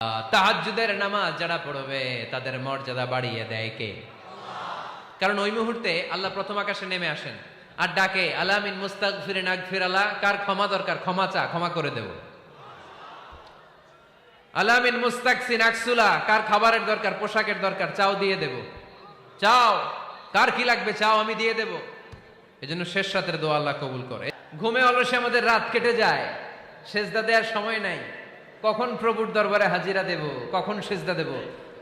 তাহাজ্জুদের নামাজ যারা পড়বে তাদের মর্যাদা বাড়িয়ে দেয় কে? কারণ ওই মুহূর্তে আল্লাহ প্রথম আকাশে নেমে আসেন আর ডাকে, আলা মিন মুস্তাগফিরিন আগফিরাল্লাহ, কার ক্ষমা দরকার ক্ষমা চা, ক্ষমা করে দেব। আলা মিন মুস্তাকসিন আকসুলা, কার খাবারের দরকার পোশাকের দরকার চাও দিয়ে দেব। চাও, কার কি লাগবে চাও আমি দিয়ে দেব। এজন্য শেষ রাতের দোয়া আল্লাহ কবুল করে। ঘুমে অলসে আমাদের রাত কেটে যায়, সেজদা দেওয়ার সময় নাই। কখন প্রভুর দরবারে হাজিরা দেব, কখন সেজদা দেব?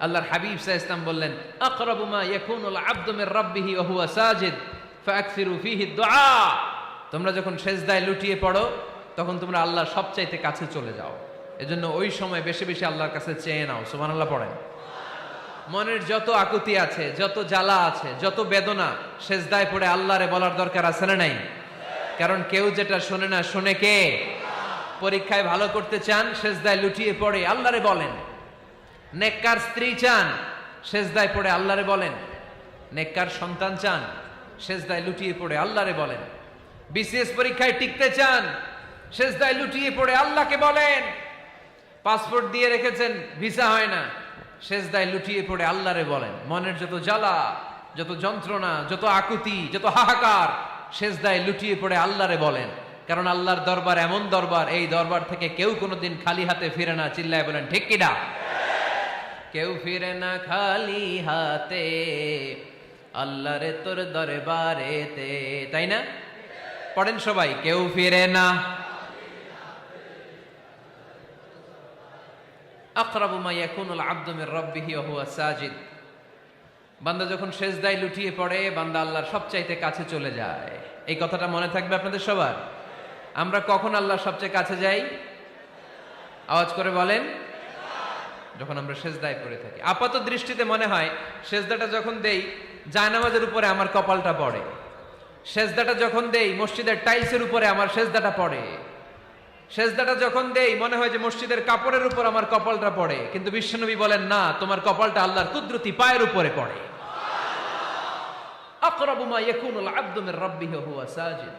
আল্লাহর হাবিব সাল্লাল্লাহু আলাইহি ওয়াসাল্লাম বললেন, আকরাবু মা ইয়াকুনুল আবদু মির রাব্বিহি ওয়া হুয়া সাজিদ ফাআকসিরু ফীহি দুআ। তোমরা যখন সেজদায় লুটিয়ে পড়ো তখন তোমরা আল্লাহর সবচাইতে কাছে চলে যাও। এজন্য ওই সময় বেশি বেশি আল্লাহর কাছে চেয়ে নাও। সুবহানাল্লাহ পড়েন। মনের যত আকুতি আছে, যত জ্বালা আছে, যত বেদনা, সেজদায় পড়ে আল্লাহরে বলার দরকার আছে না নাই? কারণ কেউ যেটা শোনে না, শোনে কে? পরীক্ষায় ভালো করতে চান, সেজদায় লুটিয়ে পড়ে আল্লাহরে বলেন। নেককার স্ত্রী চান, সেজদায় পড়ে আল্লাহরে বলেন। নেককার সন্তান চান, সেজদায় লুটিয়ে পড়ে আল্লাহরে বলেন। বিসিএস পরীক্ষায় টিকতে চান, সেজদায় লুটিয়ে পড়ে আল্লাহকে বলেন। পাসপোর্ট দিয়ে রেখেছেন, ভিসা হয় না, সেজদায় লুটিয়ে পড়ে আল্লাহরে বলেন। মনের যত জ্বালা, যত যন্ত্রণা, যত আকুতি, যত হাহাকার, সেজদায় লুটিয়ে পড়ে আল্লাহরে বলেন। কারণ আল্লাহর দরবার এমন দরবার, এই দরবার থেকে কেউ কোনোদিন খালি হাতে ফিরে না। চিল্লায় বলেন ঠিক কিনা? কেউ ফিরে না খালি হাতে আল্লাহরে তোর দরবারেতে, তাই না? পড়েন সবাই, কেউ ফিরে না। আকরাবু মা ইয়াকুনুল আবদু মির রাব্বিহি ওয়া হুয়া সাজিদ। বান্দা যখন সেজদায় লুটিয়ে পড়ে, বান্দা আল্লাহর সবচাইতে কাছে চলে যায়। এই কথাটা মনে থাকবে আপনাদের সবার। আমরা কখন আল্লাহর সবচেয়ে কাছে যাই? আওয়াজ করে বলেন। যখন আমরা সেজদায় পড়ে থাকি। আপাত দৃষ্টিতে মনে হয় সেজদাটা যখন দেই জায়নামাজের উপরে আমার কপালটা পড়ে, সেজদাটা যখন দেই মসজিদের টাইলসের উপরে আমার সেজদাটা পড়ে, সেজদাটা যখন দেই মনে হয় যে মসজিদের কাপড়ের উপর আমার কপালটা পড়ে। কিন্তু বিশ্বনবী বলেন, না, তোমার কপালটা আল্লাহর কুদরতি পায়ের উপরে পড়ে। আকরাবু মা ইয়াকুনুল আবদু মির রাব্বিহি ওয়া হুয়া সাজিদ।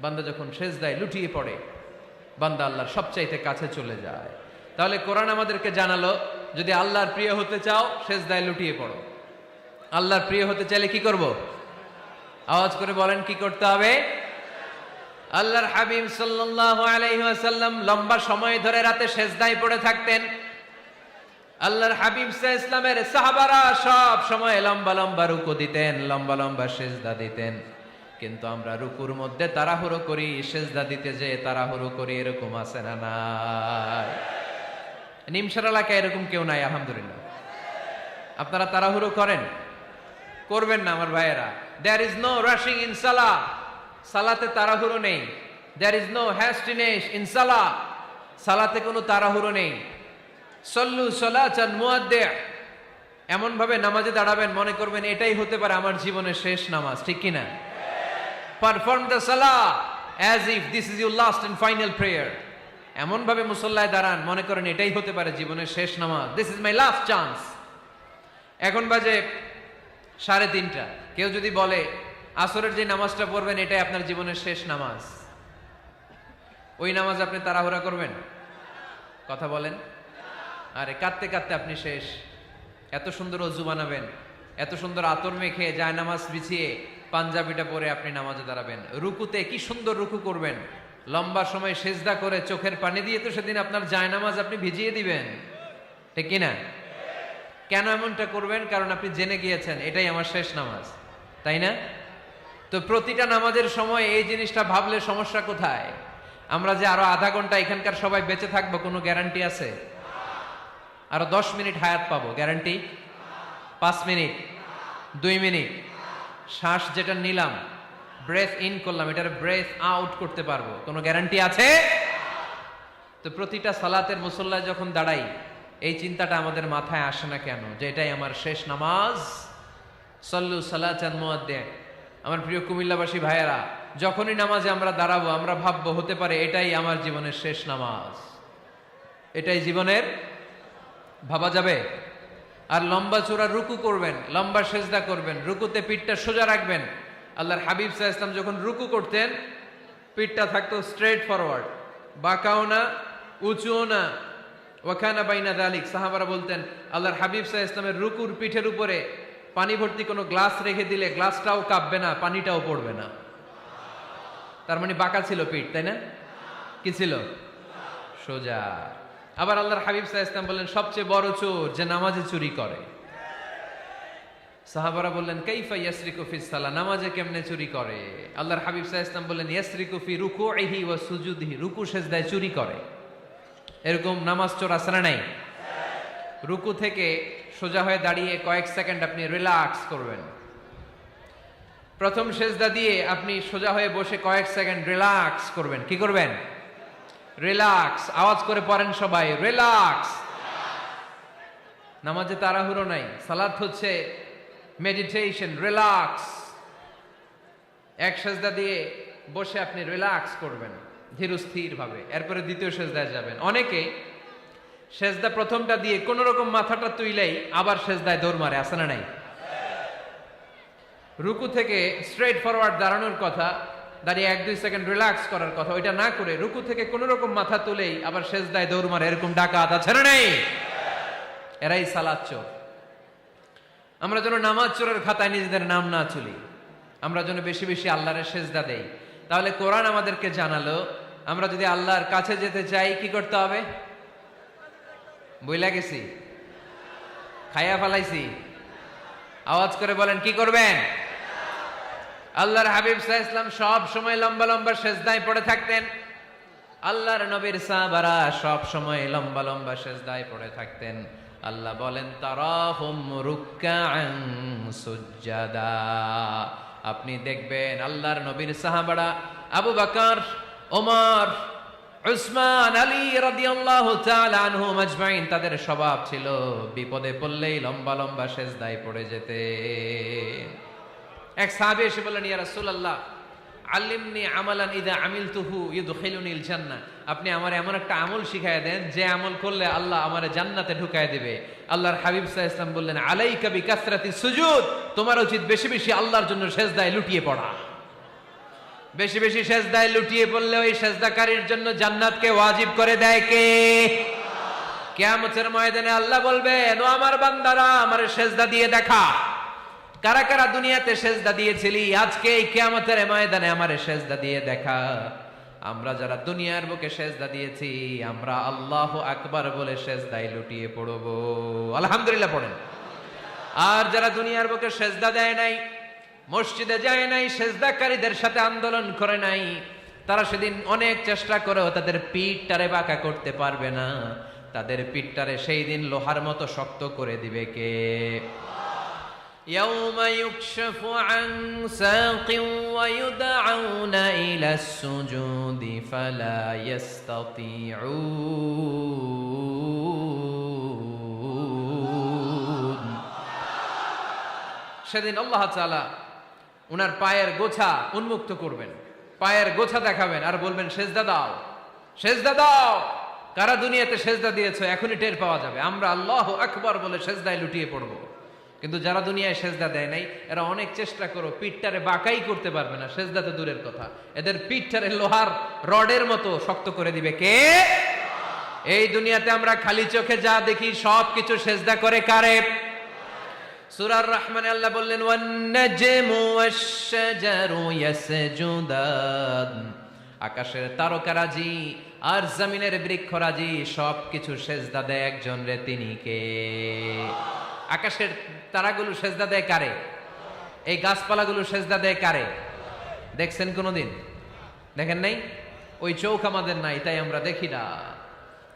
বান্দা যখন সেজদায় লুটিয়ে পড়ে, বান্দা আল্লাহর সবচাইতে কাছে চলে যায়। তাহলে কোরআন আমাদেরকে জানালো, যদি আল্লাহর প্রিয় হতে চাও সেজদায় লুটিয়ে পড়ো। আল্লাহর প্রিয় হতে চাইলে কি করব? আওয়াজ করে বলেন, কি করতে হবে? আল্লাহর হাবিব সাল্লাল্লাহু আলাইহি ওয়াসাল্লাম লম্বা সময় ধরে রাতে সেজদায় পড়ে থাকতেন। আল্লাহর হাবিব সাল্লাল্লাহু আলাইহি ওয়াসাল্লামের সাহাবারা সব সময় লম্বা লম্বা রুকু দিতেন, লম্বা লম্বা সেজদা দিতেন। কিন্তু আমরা রুকুর মধ্যে তাড়াহুড়ো করি, সেজদা দিতে যে তাড়াহুড়ো করি, এরকম আছে না নাই? নিমসার এলাকায় এরকম কেউ নাই আলহামদুলিল্লাহ। আপনারা তাড়াহুড়ো করেন? করবেন না আমার ভাইয়েরা। There is no rushing in salah. সালাতে তাড়াহুড়ো নেই। There is no hastiness in salah. সালাতে কোনো তাড়াহুড়ো নেই। সল্লু সালাতান মুআদ্দি'। এমন ভাবে নামাজে দাঁড়াবেন মনে করবেন এটাই হতে পারে আমার জীবনের শেষ নামাজ, ঠিক কি না? Perform the salah as if this is your last and final prayer. এমন ভাবে মুসল্লায় দাঁড়ান মনে করেন এটাই হতে পারে জীবনের শেষ নামাজ। This is my last chance. এখন বাজে 3:30। কেউ যদি বলে আসরের যে নামাজটা পড়বেন এটাই আপনার জীবনের শেষ নামাজ, ওই নামাজ আপনি তাড়াহুড়া করবেন? কথা বলেন। আরে কাঁদতে কাঁদতে আপনি শেষ। এত সুন্দর ওযু বানাবেন, এত সুন্দর আতর মেখে যায় নামাজ বিছিয়ে পাঞ্জাবিটা পরে আপনি নামাজে দাঁড়াবেন। রুকুতে কি সুন্দর রুকু করবেন, লম্বা সময় সেজদা করে চোখের পানি দিয়ে তো সেদিন আপনার জায়নামাজ আপনি ভিজিয়ে দিবেন, ঠিক কিনা? কেন এমনটা করবেন? কারণ আপনি জেনে গিয়েছেন এটাই আমার শেষ নামাজ, তাই না? তো প্রতিটা নামাজের সময় এই জিনিসটা ভাবলে সমস্যা কোথায়? আমরা যে আরো আধা ঘন্টা এখানকার সবাই বেঁচে থাকবো কোনো গ্যারান্টি আছে? আরো 10 মিনিট হায়াত পাবো, গ্যারান্টি? 5 মিনিট, 2 মিনিট, শ্বাস যেটা নিলাম, ব্রেথ ইন করলাম, এটার ব্রেথ আউট করতে পারবো, কোনো গ্যারান্টি আছে? তো প্রতিটা সালাতের মুসল্লায় যখন দাঁড়াই এই চিন্তাটা আমাদের মাথায় আসে না কেন যে এটাই আমার শেষ নামাজ? সল্লু সালাতান মুআদ্দি'। আমার প্রিয় কুমিল্লাবাসী ভাইয়েরা, যখনই নামাজে আমরা দাঁড়াবো আমরা ভাববো হতে পারে এটাই আমার জীবনের শেষ নামাজ। এটাই জীবনের, ভাবা যাবে? আর লম্বা চূড়া রুকু করবেন, লম্বা সেজদা করবেন, রুকুতে পিঠটা সোজা রাখবেন। আল্লাহর হাবিব সাল্লাল্লাহু আলাইহি ওয়াসাল্লাম যখন রুকু করতেন পিঠটা থাকতো স্ট্রেট ফরওয়ার্ড, বাঁকাও না উঁচুও না, ওয়াকানা বাইনা যালিক, সাহাবারা বলতেন আল্লাহর হাবিব সাল্লাল্লাহু আলাইহি ওয়াসাল্লামের রুকুর পিঠের উপরে পানি ভর্তি কোনো গ্লাস রেখে দিলে গ্লাসটাও কাঁপবে না, পানিটাও পড়বে না। তার মানে বাঁকা ছিল পিঠ, তাই না? কি ছিল? সোজা। আবার আল্লাহর হাবিব সাল্লাল্লাহু আলাইহি ওয়াসাল্লাম বললেন সবচেয়ে বড় চোর যে নামাজে চুরি করে। সাহাবারা বললেন কাইফা ইয়াসরিকু ফিস সালাহ, নামাজে কেমনে চুরি করে? আল্লাহর হাবিব সাল্লাল্লাহু আলাইহি ওয়াসাল্লাম বললেন ইয়াসরিকু ফি রুকুইহি ওয়া সুজুদিহি, রুকু সেজদায় চুরি করে। এরকম নামাজ চোর আছে না নাই? রুকু থেকে সোজা হয়ে দাঁড়িয়ে কয়েক সেকেন্ড আপনি রিল্যাক্স করবেন। প্রথম সেজদা দিয়ে আপনি সোজা হয়ে বসে কয়েক সেকেন্ড রিল্যাক্স করবেন। কি করবেন? রিল্যাক্স। আওয়াজ করে পড়েন সবাই, রিল্যাক্স। নামাজে তাড়াহুড়ো নাই, সালাত হচ্ছে মেডিটেশন, রিল্যাক্স। এক সেজদা দিয়ে বসে আপনি রিল্যাক্স করবেন ধীরস্থির ভাবে, এরপরে দ্বিতীয় সেজদায় যাবেন। অনেকে সেজদা প্রথমটা দিয়ে কোন রকম মাথাটা তুইলেই আবার সেজদায় দৌড় মারে, আছে না নাই? রুকু থেকে স্ট্রেট ফরওয়ার্ড দাঁড়ানোর কথা, দাঁড়িয়ে 1-2 সেকেন্ড রিল্যাক্স করার কথা, ওইটা না করে রুকু থেকে কোন রকম মাথা তুলেই আবার সেজদায় দৌড় মারে, এরকম ডাকাত আছে না নাই? এরাই সালাত চোর। আমরা যেন নামাজ চোরের খাতায় নিজেদের নাম না তুলি, আমরা যেন বেশি বেশি আল্লাহর সেজদা দেই। তাহলে কোরআন আমাদেরকে জানালো আমরা যদি আল্লাহর কাছে যেতে চাই কি করতে হবে? বইলা গেছি? খাইয়া ফেলাইছি? আওয়াজ করে বলেন কি করবেন? আল্লাহর হাবিব সাল্লাল্লাহু আলাইহি ওয়াসাল্লাম সব সময় লম্বা লম্বা সেজদায় পড়ে থাকতেন। আল্লাহর নবীর সাহাবারা সব সময় লম্বা লম্বা সেজদায় পড়ে থাকতেন। আল্লাহ বলেন তারাহুম রুকআন সুজদা, আপনি দেখবেন আল্লাহর নবীর সাহাবারা আবু বকর, ওমর, উসমান, আলী রাদিয়াল্লাহু তাআলা আনহুম আজমাইন, তাদের স্বভাব ছিল বিপদে পড়লেই লম্বা লম্বা সেজদায় পড়ে যেতে। এক সাহাবী এসে বললেন ইয়া রাসূলুল্লাহ আল্লিমনি আমালান ইযা আমিলতুহু ইউদখিলুনিল জান্নাহ, আপনি আমার এমন একটা আমল শিখায় দেন যে আমল করলে আল্লাহ আমারে জান্নাতে ঢুকায় দিবে। আল্লাহর হাবিব সাল্লাল্লাহু আলাইহি ওয়াসাল্লাম বললেন আলাইকা বিকাসরাতি সুজুদ, তোমার উচিত বেশি বেশি আল্লাহর জন্য সেজদায় লুটিয়ে পড়া। বেশি বেশি সেজদায় লুটিয়ে পড়লে ওই সেজদাকারীর জন্য জান্নাতকে ওয়াজিব করে দেয় কে? কিয়ামতের ময়দানে আল্লাহ বলবেন ও আমার বান্দারা আমারে সেজদা দিয়ে দেখা, কারা কারা দুনিয়াতে সেজদা দিয়েছিলি, আজকে এই কিয়ামতের ময়দানে আমারে সেজদা দিয়ে দেখা। আমরা যারা দুনিয়ার বুকে সেজদা দিয়েছি আমরা আল্লাহু আকবার বলে সেজদায় লুটিয়ে পড়ব, আলহামদুলিল্লাহ পড়েন। আর যারা দুনিয়ার বুকে সেজদা দেয় নাই, মসজিদে যায় নাই, সেজদাকারীদের সাথে আন্দোলন করে নাই, তারা সেদিন অনেক চেষ্টা করেও তাদের পিঠটারে বাঁকা করতে পারবে না। তাদের পিঠটারে সেই দিন লোহার মতো শক্ত করে দিবে কে? يوم يكشف عن ساق ويدعون إلى السجود فلا يستطيعون। সেদিন আল্লাহ তাআলা উনার পায়ের গোছা উন্মুক্ত করবেন, পায়ের গোছা দেখাবেন আর বলবেন সেজদা দাও, সেজদা দাও। কারা দুনিয়াতে সেজদা দিয়েছো এখনই টের পাওয়া যাবে। আমরা আল্লাহু আকবার বলে সেজদায় লুটিয়ে পড়বো, কিন্তু যারা দুনিয়ায় সেজদা দেয় নাই এরা অনেক চেষ্টা করো পিঠটারে বাঁকাই করতে পারবে না, সেজদা তো দূরের কথা, এদের পিঠটারে লোহার রডের মতো শক্ত করে দিবে কে? এই দুনিয়াতে আমরা খালি চোখে যা দেখি সব কিছু সেজদা করে কারে? সূরা রহমানে আল্লাহ বললেন ওয়ান নাজমু ওয়াশ-শাজারু ইয়াসজুদান, আকাশের তারকারাজি আর জমিনের বৃক্ষরাজি সব কিছু সেজদা দেয় একজন রে, তিনি কে? আকাশের তারাগুলো সেজদা দেয় কারে? এই গাছপালাগুলো সেজদা দেয় কারে? দেখছেন কোনদিন? দেখেন নাই? ওই চোখ আমাদের নাই তাই আমরা দেখি না।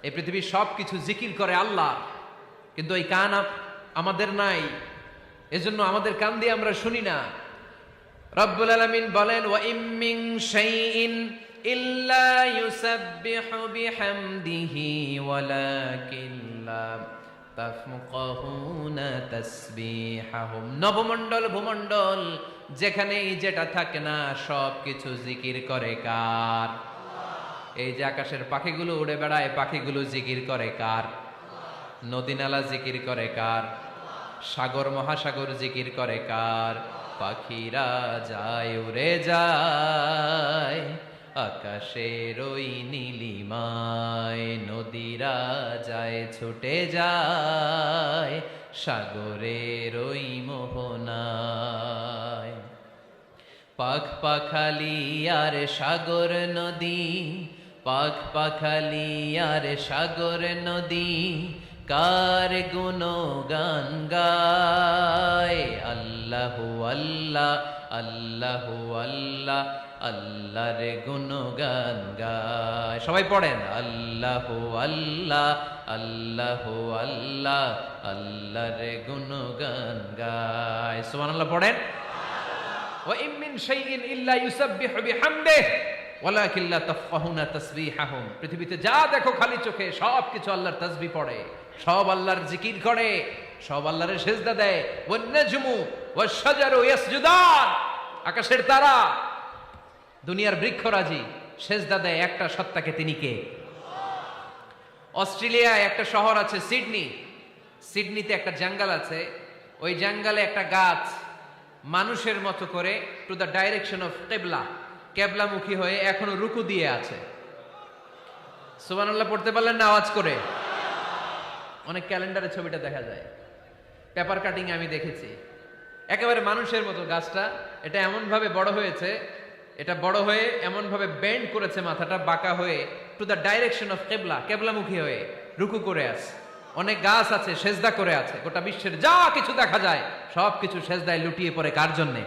এই পৃথিবীর সব কিছু জিকির করে আল্লাহ, কিন্তু ওই কান আমাদের নাই, এজন্য আমাদের কান দিয়ে আমরা শুনি না। রব্বুল আলামিন বলেন ওয়া ইম মিন শাইইন ইল্লা ইউসাব্বিহু বিহামদিহি ওয়ালাকিন লা তাফকাহুনা তাসবিহাহুম। নবমণ্ডল ভূমণ্ডল যেখানেই যেটা থাকে না সব কিছু জিকির করে কার? এই যে আকাশের পাখিগুলো উড়ে বেড়ায়, পাখিগুলো জিকির করে কার? নদী নালা জিকির করে কার? সাগর মহাসাগর জিকির করে কার? পাখিরা যায় উড়ে যায়, আকাশের ওই নীলিমায় নদীরা যায় ছুটে যায় সাগরের ওই মোহনায়। পাখ পাখালি আর সাগর নদী, পাখ পাখালি আর সাগর নদী, কার গুণগান গায়। আল্লাহু আল্লাহ আল্লাহু আল্লাহ আল্লাহর গুণগান গায়। সবাই পড়েন আল্লাহু আল্লাহ আল্লাহু আল্লাহ আল্লাহর গুণগান গায়। সুবহানাল্লাহ পড়েন। ওয়া ইম মিন শাইইন ইল্লা ইউসাব্বিহু বিহামদিহি ওয়ালাকিন লা তাফকাহুনা তাসবিহাহুম। পৃথিবীতে যা দেখো খালি চোখে সব কিছু আল্লাহর তাসবিহ পড়ে, সব আল্লাহর জিকির করে, সব আল্লাহর সিজদা দেয়। One নাজমু wash শাজারু ইয়াসজুদান। আকাশের তারা, দুনিয়ার বৃক্ষরাজি সিজদা দেয় একটা সত্তাকে, তিনি কে? অস্ট্রেলিয়ায় একটা শহর আছে সিডনি, সিডনিতে একটা জঙ্গল আছে, ওই জঙ্গলে একটা গাছ মানুষের মতো করে টু দ্য ডাইরেকশন অফ কিবলা, কেবলামুখী হয়ে এখনো রুকু দিয়ে আছে। সুবহানাল্লাহ পড়তে পারলেন না আওয়াজ করে? অনেক ক্যালেন্ডারে ছবিটা দেখা যায়, পেপার কাটিং আমি দেখেছি। একেবারে মানুষের মতো গাছটা, এটা এমন ভাবে বড় হয়েছে, এটা বড় হয়ে এমন ভাবে বেন্ড করেছে, মাথাটা বাঁকা হয়ে টু দ্য ডাইরেকশন অফ কিবলা, কেবলামুখী হয়ে রুকু করে আছে। অনেক গাছ আছে সেজদা করে আছে। গোটা বিশ্বের যা কিছু দেখা যায় সব কিছু সেজদায় লুটিয়ে পড়ে কার জন্যে?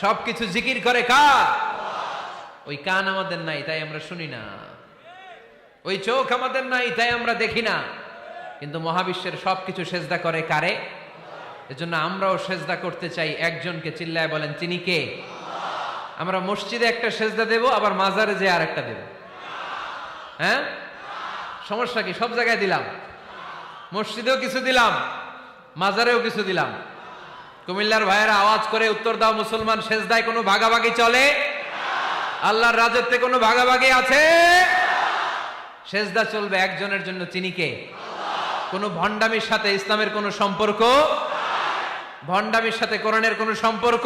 সব কিছু জিকির করে কার? ওই কান আমাদের নাই তাই আমরা শুনি না, ওই চোখ আমাদের নাই তাই আমরা দেখি না, কিন্তু মহাবিশ্বের সবকিছু সেজদা করে কারে? এজন্য আমরাও সেজদা করতে চাই একজনকে। চিল্লায় বলেন তিনি কে? আমরা মসজিদে একটা সেজদা দেব, আবার মাজারে যে আরেকটা দেব। হ্যাঁ, সমস্যা কি? সব জায়গায় দিলাম, মসজিদেও কিছু দিলাম, মাজারেও কিছু দিলাম। কুমিল্লার ভাইয়েরা আওয়াজ করে উত্তর দাও, মুসলমান সেজদায় কোনো ভাগাভাগি চলে? আল্লাহর রাজত্বে কোনো ভাগাভাগি আছে? সেজদা চলবে একজনের জন্য, তিনি কে? কোনো ভণ্ডামির সাথে ইসলামের কোনো সম্পর্ক, ভণ্ডামির সাথে কোরআনের কোনো সম্পর্ক।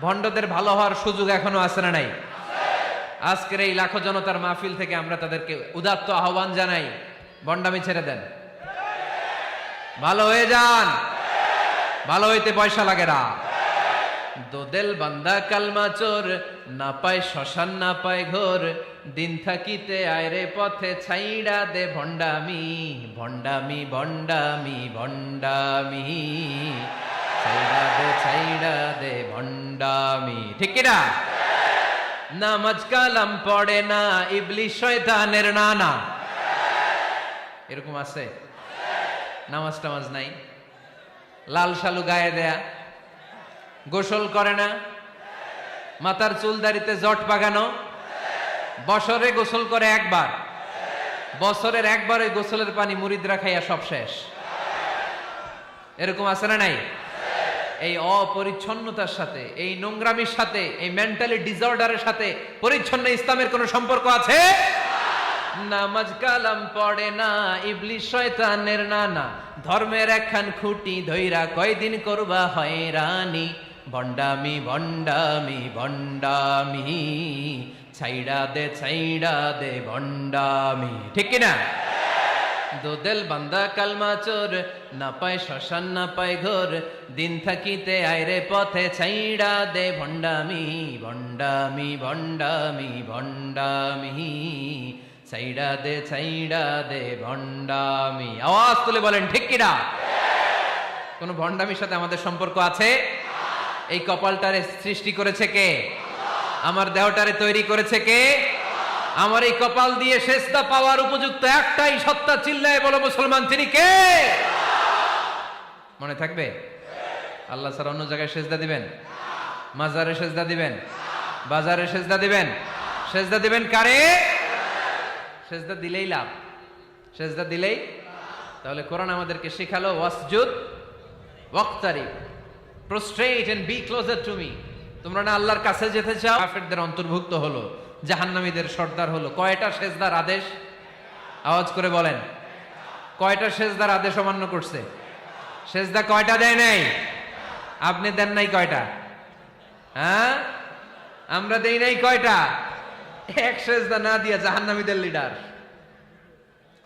ভণ্ডদের ভালো হওয়ার সুযোগ এখনো আছে না নাই? আজকের এই লাখো জনতার মাহফিল থেকে আমরা তাদেরকে উদাত্ত আহ্বান জানাই, ভণ্ডামি ছেড়ে দেন, ভালো হয়ে যান। ভালো হইতে পয়সা লাগে না। দোদেল বান্দা কালমা চোর, না পায় শ্মশান না পায় ঘোর, দিন থাকিতে আয়রে পথে ছাইড়া দে ভণ্ডামি, ভণ্ডামি ভণ্ডামি ভণ্ডামি, ছাইড়া দে ভণ্ডামি। ঠিক কিনা? নামাজ কালাম পড়ে না, ইবলিশ শয়তানের নানা। এরকম আছে? নামাজ টামাজ নাই, লাল শালু গায়ে দেয়া, গোসল করে না, মাথার চুল দাড়িতে জট পাকানো, বছরে গোসল করে একবার, বছরের একবার ওই গোসলের পানি মুরিদরা খাইয়া সব শেষ। এরকম আছে না নাই? এই অপরিচ্ছন্নতার সাথে, এই নোংরামির সাথে, এই মেন্টালি ডিসঅর্ডারের সাথে পরিচ্ছন্ন ইসলামের কোন সম্পর্ক আছে? নামাজ কালাম পড়ে না, ইবলিশ শয়তানের নানা, ধর্মের একখান খুঁটি ধইরা কয়দিন করবা হয়রানি, ভণ্ডামি ভণ্ডামি ভণ্ডামি, ছাইড়া দে ভণ্ডামি। ঠিক কিনা? দোদেল বান্দা কালমা চোর, না পায় শ্মশান না পায় ঘোর, দিন থাকিতে আয়রে পথে ছাইড়া দে ভণ্ডামি, ভণ্ডামি ভণ্ডামি ভণ্ডামি, ছাইড়া দে ভণ্ডামি। আওয়াজ তুলে বলেন ঠিক কিনা? কোন ভণ্ডামির সাথে আমাদের সম্পর্ক আছে? এই কপালটারে সৃষ্টি করেছে কে? আমার দেহটারে তৈরি করেছে কে? আমার এই কপাল দিয়ে সেজদা পাওয়ার উপযুক্ত একটাই সত্তা, চিল্লায় বলো মুসলমান, তিনি কে? মনে থাকবে? আল্লাহ ছাড়া অন্য জায়গায় সেজদা দিবেন? মাজারে সেজদা দিবেন? বাজারে সেজদা দিবেন? সেজদা দিবেন কারে? সেজদা দিলেই লাভ, সেজদা দিলেই। তাহলে কোরআন আমাদেরকে শেখালো ওয়াসজুদ ওয়াক্তারিব, prostrate and be closer to me. তোমরা না আল্লাহর কাছে যেতে চাও, কাফেরদের অন্তর্ভুক্ত হলো, জাহান্নামীদের সর্দার হলো। কয়টা সেজদার আদেশ? আওয়াজ করে বলেন, কয়টা সেজদার আদেশ অমান্য করছে? সেজদা কয়টা দেয় নাই? আপনি দেন নাই কয়টা? হ্যাঁ, আমরা দেই নাই কয়টা? এক সেজদা না দিয়া জাহান্নামীদের লিডার।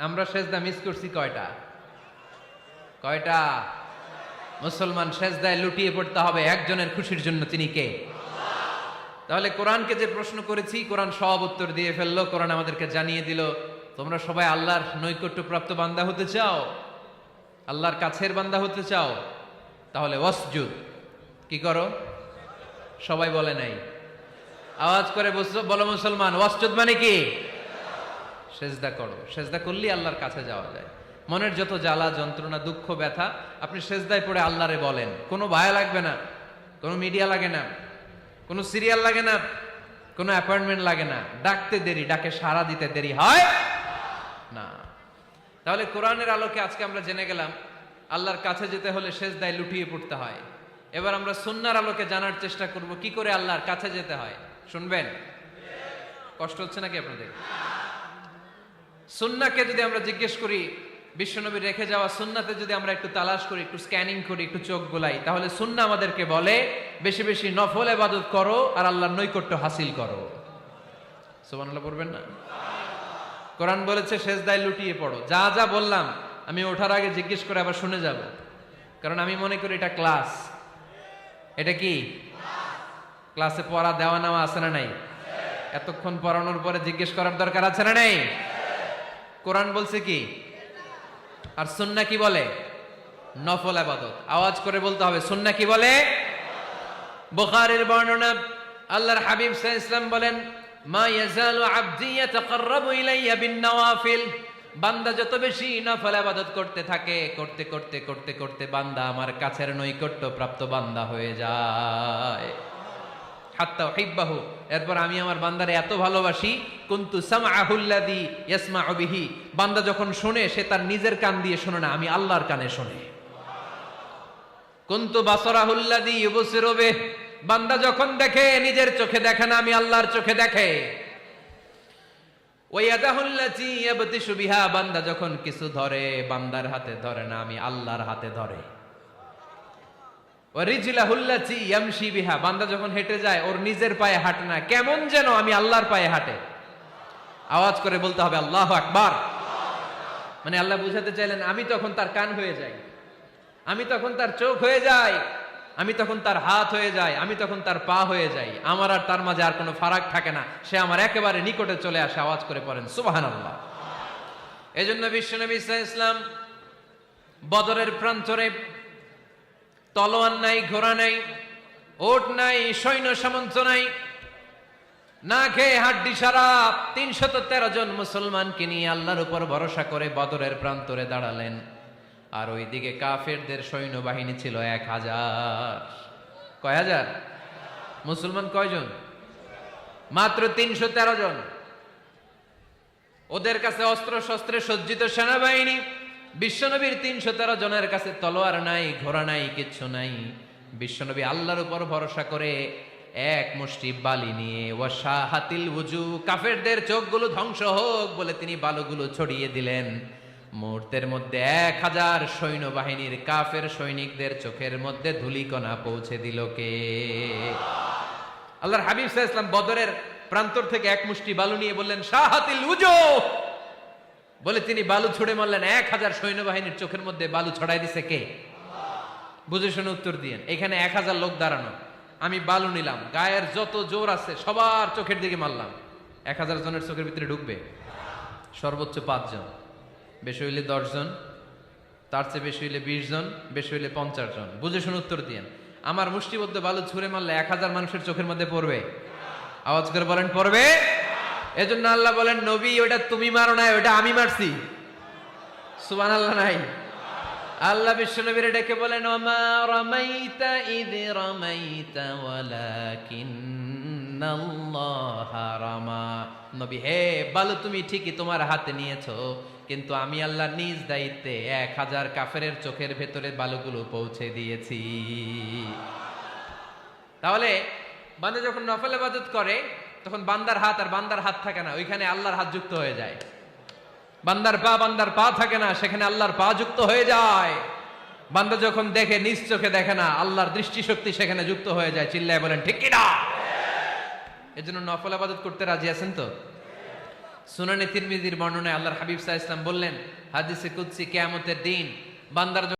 আমরা সেজদা মিস করছি কয়টা? মুসলমান সেজদায় লুটিয়ে পড়তে হবে একজনের খুশির জন্য, তিনি কে? তাহলে কোরআনকে যে প্রশ্ন করেছি, কোরআন সব উত্তর দিয়ে ফেললো। কোরআন আমাদেরকে জানিয়ে দিল, তোমরা সবাই আল্লাহর নৈকট্যপ্রাপ্ত বান্দা হতে চাও, আল্লাহর কাছের বান্দা হতে চাও, তাহলে ওয়াসজুদ, কি করো? সবাই বলে নাই, আওয়াজ করে বলো মুসলমান, ওয়াসজুদ মানে কি? সেজদা করো। সেজদা করলেই আল্লাহর কাছে যাওয়া যায়। মনের যত জ্বালা যন্ত্রণা দুঃখ ব্যথা আপনি সেজদায় পড়ে আল্লাহরে বলেন। কোনো ভায়া লাগবে না, কোনো মিডিয়া লাগে না, কোনো সিরিয়াল লাগে না, কোনো অ্যাপয়েন্টমেন্ট লাগে না। ডাকতে দেরি, ডাকে সাড়া দিতে দেরি হয় না। তাহলে কোরআনের আলোকে আজকে আমরা জেনে গেলাম আল্লাহর কাছে যেতে হলে সেজদায় লুটিয়ে পড়তে হয়। এবার আমরা সুন্নাহর আলোকে জানার চেষ্টা করব কি করে আল্লাহর কাছে যেতে হয়। শুনবেন? কষ্ট হচ্ছে নাকি আপনাদের? সুন্নাহকে যদি আমরা জিজ্ঞেস করি, বিশ্বনবী রেখে যাওয়া সুন্নাতে যদি আমরা একটু তালাশ করি, একটু স্ক্যানিং করি, একটু চোখ গোলাই, তাহলে সুন্নাহ আমাদেরকে বলে বেশি বেশি নফল ইবাদত করো আর আল্লাহর নৈকট্য হাসিল করো। সুবহানাল্লাহ পড়বেন না? কোরআন বলেছে সেজদায় লুটিয়ে পড়ো। যা যা বললাম আমি ওঠার আগে জিজ্ঞেস করে আবার শুনে যাব, কারণ আমি মনে করি এটা ক্লাস। এটা কি ক্লাসে পড়া দেওয়া নেওয়া আছে না নাই? এতক্ষণ পড়ানোর পরে জিজ্ঞেস করার দরকার আছে না নাই? কোরআন বলছে কি আর সুন্নাহ কি বলে? নফল ইবাদত। আওয়াজ করে বলতে হবে, সুন্নাহ কি বলে? বুখারীর বর্ণনা, আল্লাহর হাবিব সাল্লাল্লাহু আলাইহি ওয়াসাল্লাম বলেন, মা ইয়াজালু আবদি ইয়াতাকাররাবু ইলাইয়া বিন-নওয়াফিল, বান্দা যত বেশি নফল ইবাদত করতে থাকে, করতে করতে করতে করতে বান্দা আমার কাছের নৈকট্য প্রাপ্ত বান্দা হয়ে যায়। হাত্তা উহিব্বাহু, এরপর আমি আমার বান্দারে এত ভালোবাসি, কুনতু সামআহুল্লাযী ইয়াসমাউ বিহি, বান্দা যখন শুনে সে তার নিজের কান দিয়ে শুনে না, আমি আল্লাহর কানে শুনে। কুনতু বাসারাহুল্লাযী ইউবসিরু বিহি, বান্দা যখন দেখে নিজের চোখে দেখে না, আমি আল্লাহর চোখে দেখে। ওয়া ইয়াদাহুল্লাতী ইয়াবতিশু বিহা, বান্দা যখন কিছু ধরে বান্দার হাতে ধরে না, আমি আল্লাহর হাতে ধরে। ওয়া রিজলাহুল্লাতী ইয়ামশি বিহা, বান্দা যখন হেঁটে যায় ওর নিজের পায়ে হাঁটে না, কেমন যেন আমি আল্লাহর পায়ে হাঁটে। আওয়াজ করে বলতে হবে আল্লাহু আকবার। মানে আল্লাহ বুঝাতে চাইলেন আমি তখন তার কান হয়ে যাই, আমি তখন তার চোখ হয়ে যাই, আমি তখন তার হাত হয়ে যাই, আমি তখন তার পা হয়ে যাই। আমার আর তার মাঝে আর কোনো ফারাক থাকে না, সে আমার একেবারে নিকটে চলে আসে। আওয়াজ করে পড়েন সুবহানাল্লাহ। এজন্য বিশ্বনবী সাল্লাল্লাহু আলাইহি ওয়াসাল্লাম বদরের প্রান্তরে তলোয়ার নাই, ঘোড়া নাই, ওট নাই, সৈন্য সামন্ত নাই, না খেয়ে হাড্ডি সারা ৩১৩ জন মুসলমানকে নিয়ে আল্লাহর উপর ভরসা করে বদরের প্রান্তরে দাঁড়ালেন। আর ওইদিকে কাফেরদের সৈন্যবাহিনী ছিল ১,০০০। কয় হাজার? মুসলমান কয়জন? মাত্র ৩১৩ জন। ওদের কাছে অস্ত্র শস্ত্রে সজ্জিত সেনাবাহিনী। বিশ্বনবীর ৩১৩ জনের কাছে তলোয়ার নাই, ঘোড়া নাই, কিচ্ছু নাই। বিশ্বনবী আল্লাহর উপর ভরসা করে এক মুষ্টি বালি নিয়ে, ওয়াশাহাতিল ওযু, কাফেরদের চোখগুলো ধ্বংস হোক বলে তিনি বালুগুলো ছড়িয়ে দিলেন। মুহূর্তের মধ্যে ১,০০০ সৈন্যবাহিনীর কাফের সৈনিকদের চোখের মধ্যে ধূলিকণা পৌঁছে দিল কে? আল্লাহর হাবিব সাল্লাল্লাহু আলাইহি ওয়াসাল্লাম বদরের প্রান্তর থেকে এক মুষ্টি বালু নিয়ে বললেন শাহাতিল ওযু, বলে তিনি বালু ছুড়ে মারলেন। ১,০০০ সৈন্যবাহিনীর চোখের মধ্যে বালু ছড়াই দিছে কে? বুঝে শুনে উত্তর দিয়েন। এখানে ১,০০০ লোক দাঁড়ানো, আমি বালু নিলাম, গায়ের যত জোর আছে সবার চোখের দিকে মারলাম। ১,০০০ জনের চোখের ভিতরে ঢুকবে? সর্বোচ্চ ৫ জন, বেশি হইলে ১০ জন, তার চেয়ে বেশি হইলে ২০ জন, বেশি হইলে ৫০ জন। বুঝে শুনে উত্তর দিয়েন। আমার মুষ্টিবদ্ধ বালু ছুঁড়ে মারলে ১,০০০ মানুষের চোখের মধ্যে পড়বে? আওয়াজ করে বলেন পড়বে। এজন্য আল্লাহ বলেন নবী ওটা তুমি মারো নাই, ওটা আমি মারছি। সুবহানাল্লাহ নাই? আল্লাহ বিশ্ব নবীরে ডেকে বলেন ওমা রামাইতা ইয রামাইতা ওয়ালাকিন্নাল্লাহা রামা। নবী হে, বালু তুমি ঠিকই তোমার হাতে নিয়েছো, কিন্তু আমি আল্লাহ নিজ দায়িত্বে ১,০০০ কাফেরের চোখের ভেতরে বালুগুলো পৌঁছে দিয়েছি। তাহলে বান্দা যখন নফল ইবাদত করে তখন বান্দার হাত আর বান্দার হাত থাকে না, ওইখানে আল্লাহর হাত যুক্ত হয়ে যায়। বান্দার পা থাকে না, সেখানে আল্লাহর পা যুক্ত হয়ে যায়। বান্দা যখন দেখে নিজ চোখে দেখে না, আল্লাহর দৃষ্টিশক্তি সেখানে যুক্ত হয়ে যায়। চিল্লায় বলেন ঠিক কি না? এজন্য নফল ইবাদত করতে রাজি আছেন তো? সুনানে তিরমিজির বর্ণনায় আল্লাহর হাবিব সাল্লাল্লাহু আলাইহি ওয়াসাল্লাম বললেন, হাদিসে কুদসি কিয়ামতের দিন বান্দার